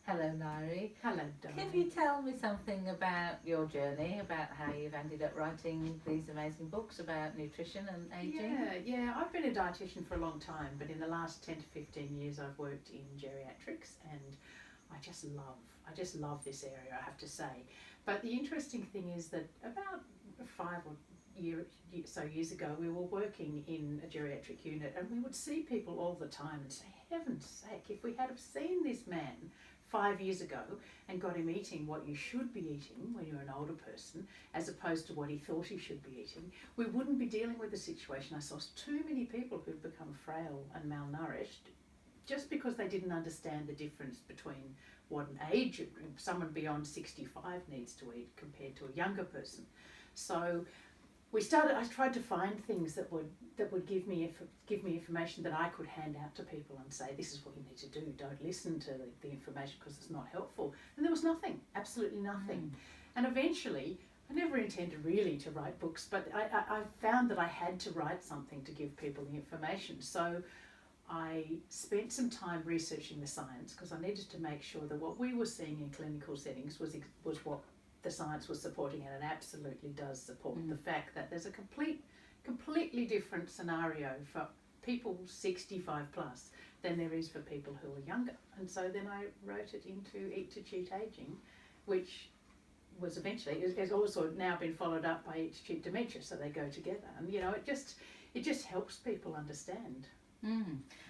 Hello, Ngaire. Hello, Can darling. you tell me something about your journey, about how you've ended up writing these amazing books about nutrition and ageing? Yeah, I've been a dietitian for a long time, but in the last 10 to 15 years I've worked in geriatrics, and I just love this area, I have to say. But the interesting thing is that about 5 or so years ago, we were working in a geriatric unit, and we would see people all the time and say, heaven's sake, if we had have seen this man 5 years ago and got him eating what you should be eating when you're an older person, as opposed to what he thought he should be eating, we wouldn't be dealing with the situation. I saw too many people who've become frail and malnourished just because they didn't understand the difference between what an age someone beyond 65 needs to eat compared to a younger person. So I tried to find things that would give me information that I could hand out to people and say, this is what you need to do. Don't listen to the information because it's not helpful. And there was nothing, absolutely nothing. And eventually, I never intended really to write books, but I found that I had to write something to give people the information. So I spent some time researching the science because I needed to make sure that what we were seeing in clinical settings was what the science was supporting, and it absolutely does support the fact that there's a completely different scenario for people 65 plus than there is for people who are younger. And so then I wrote it into Eat To Cheat Aging, which was eventually, has also now been followed up by Eat To Cheat Dementia, so they go together. And it just helps people understand.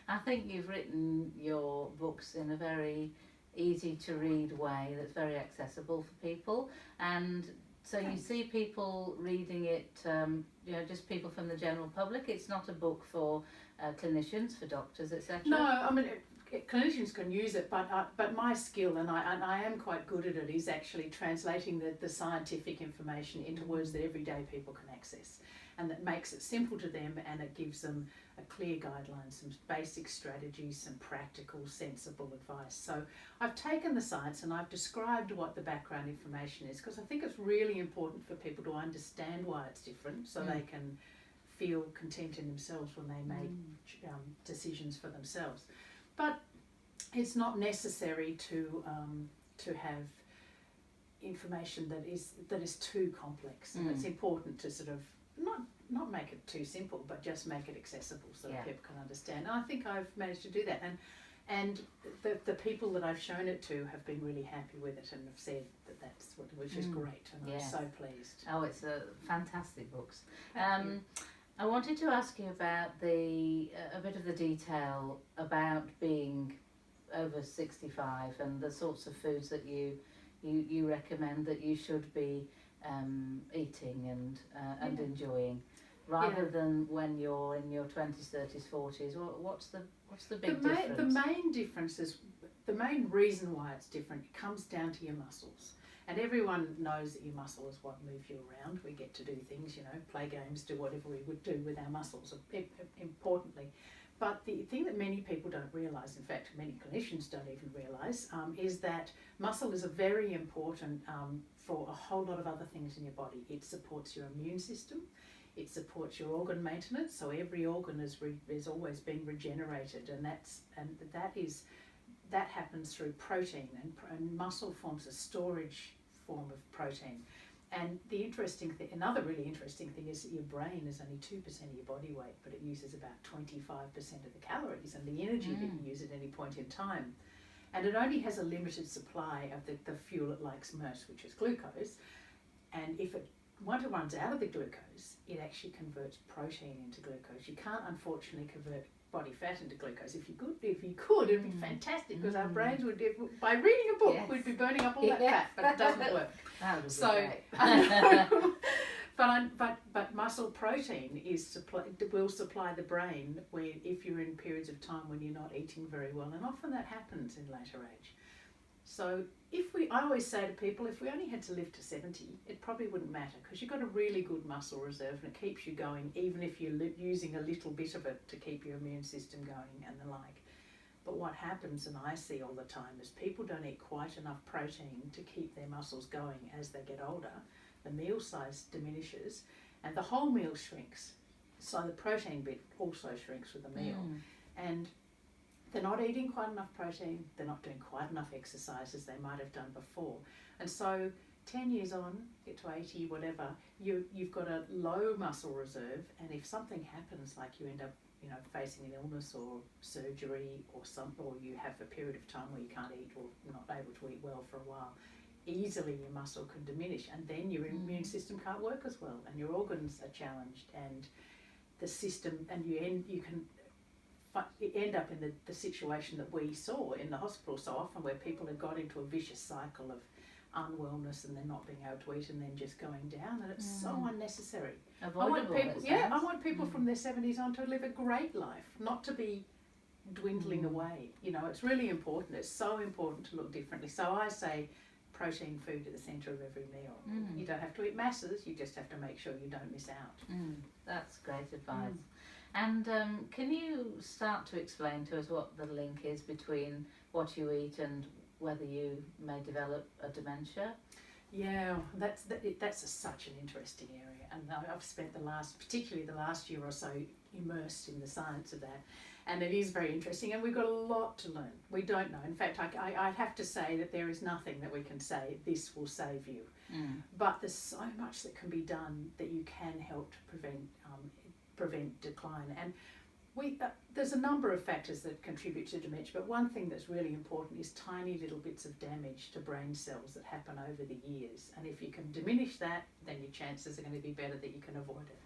I think you've written your books in a very easy to read way that's very accessible for people, and so you see people reading it, just people from the general public. It's not a book for clinicians, for doctors, etc. No, I mean, clinicians can use it, but my skill, and I am quite good at it, is actually translating the scientific information into words that everyday people can access, and that makes it simple to them, and it gives them a clear guideline, some basic strategies, some practical, sensible advice. So I've taken the science and I've described what the background information is, because I think it's really important for people to understand why it's different, so they can feel content in themselves when they make decisions for themselves. But it's not necessary to have information that is too complex, and it's important to sort of not make it too simple, but just make it accessible so that people can understand. And I think I've managed to do that, and the people that I've shown it to have been really happy with it and have said that which is great, and I'm so pleased. Oh, it's a fantastic books. Thank you. I wanted to ask you about a bit of the detail about being over 65 and the sorts of foods that you recommend that you should be eating and enjoying, rather than when you're in your 20s, 30s, 40s. What's the big difference? The main difference is, the main reason why it's different, it comes down to your muscles. And everyone knows that your muscle is what moves you around. We get to do things, play games, do whatever we would do with our muscles, importantly. But the thing that many people don't realise, in fact many clinicians don't even realise, is that muscle is a very important for a whole lot of other things in your body. It supports your immune system, it supports your organ maintenance, so every organ is always being regenerated, and that happens through protein, and muscle forms a storage form of protein. And another really interesting thing is that your brain is only 2% of your body weight, but it uses about 25% of the calories and the energy that you use at any point in time. And it only has a limited supply of the fuel it likes most, which is glucose. And if it runs out of the glucose, it actually converts protein into glucose. You can't, unfortunately, convert body fat into glucose. If you could, it'd be fantastic, because our brains would, by reading a book, we'd be burning up all that fat, but it doesn't work. That would be great. But muscle protein will supply the brain if you're in periods of time when you're not eating very well, and often that happens in later age. So I always say to people, if we only had to live to 70, it probably wouldn't matter, because you've got a really good muscle reserve and it keeps you going, even if you're using a little bit of it to keep your immune system going and the like. But what happens, and I see all the time, is people don't eat quite enough protein to keep their muscles going as they get older. The meal size diminishes and the whole meal shrinks. So the protein bit also shrinks with the meal. And they're not eating quite enough protein, they're not doing quite enough exercise as they might have done before. And so 10 years on, get to 80, whatever, you've got a low muscle reserve, and if something happens, like you end up, you know, facing an illness or surgery or you have a period of time where you can't eat or not able to eat well for a while, easily your muscle can diminish, and then your immune system can't work as well, and your organs are challenged, and the system, and you can end up in the situation that we saw in the hospital so often, where people have got into a vicious cycle of unwellness and then not being able to eat and then just going down, and it's so unnecessary. Avoidable, I want people from their 70s on to live a great life, not to be dwindling away. You know, it's really important. It's so important to look differently. So I say protein food at the centre of every meal. You don't have to eat masses, you just have to make sure you don't miss out. That's great advice. And can you start to explain to us what the link is between what you eat and whether you may develop a dementia? Yeah, that's such an interesting area, and I've spent particularly the last year or so, immersed in the science of that, and it is very interesting, and we've got a lot to learn. We don't know. In fact, I'd have to say that there is nothing that we can say, this will save you. But there's so much that can be done that you can help to prevent decline. And there's a number of factors that contribute to dementia, but one thing that's really important is tiny little bits of damage to brain cells that happen over the years. And if you can diminish that, then your chances are going to be better that you can avoid it.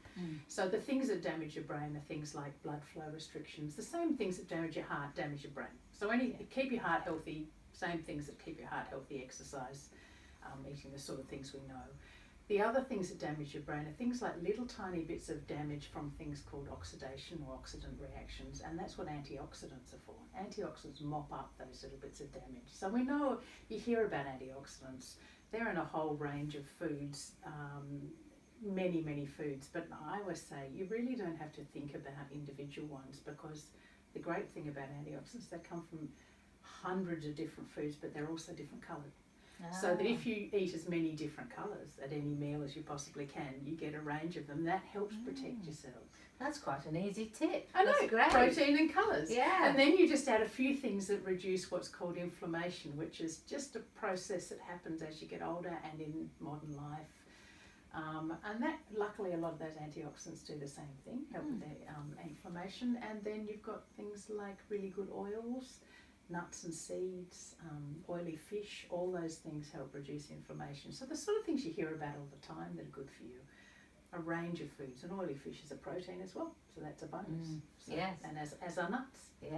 So the things that damage your brain are things like blood flow restrictions. The same things that damage your heart damage your brain. So keep your heart healthy, same things that keep your heart healthy: exercise, eating the sort of things we know. The other things that damage your brain are things like little tiny bits of damage from things called oxidation or oxidant reactions, and that's what antioxidants are for. Antioxidants mop up those little bits of damage. So we know, you hear about antioxidants, they're in a whole range of foods, many foods, but I always say you really don't have to think about individual ones, because the great thing about antioxidants, they come from hundreds of different foods, but they're also different coloured. So that if you eat as many different colours at any meal as you possibly can, you get a range of them. That helps protect yourself. That's quite an easy tip. I know, That's great. Protein and colours. Yeah. And then you just add a few things that reduce what's called inflammation, which is just a process that happens as you get older and in modern life. And that, luckily, a lot of those antioxidants do the same thing, help with the inflammation. And then you've got things like really good oils, nuts and seeds, oily fish, all those things help reduce inflammation. So the sort of things you hear about all the time that are good for you. A range of foods, and oily fish is a protein as well, so that's a bonus. So, yes. And as are nuts. Yeah.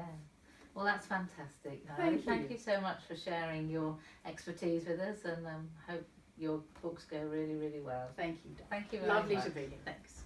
Well, that's fantastic. Thank you so much for sharing your expertise with us, and hope your books go really, really well. Thank you. Thank you very much. Lovely to be here. Thanks.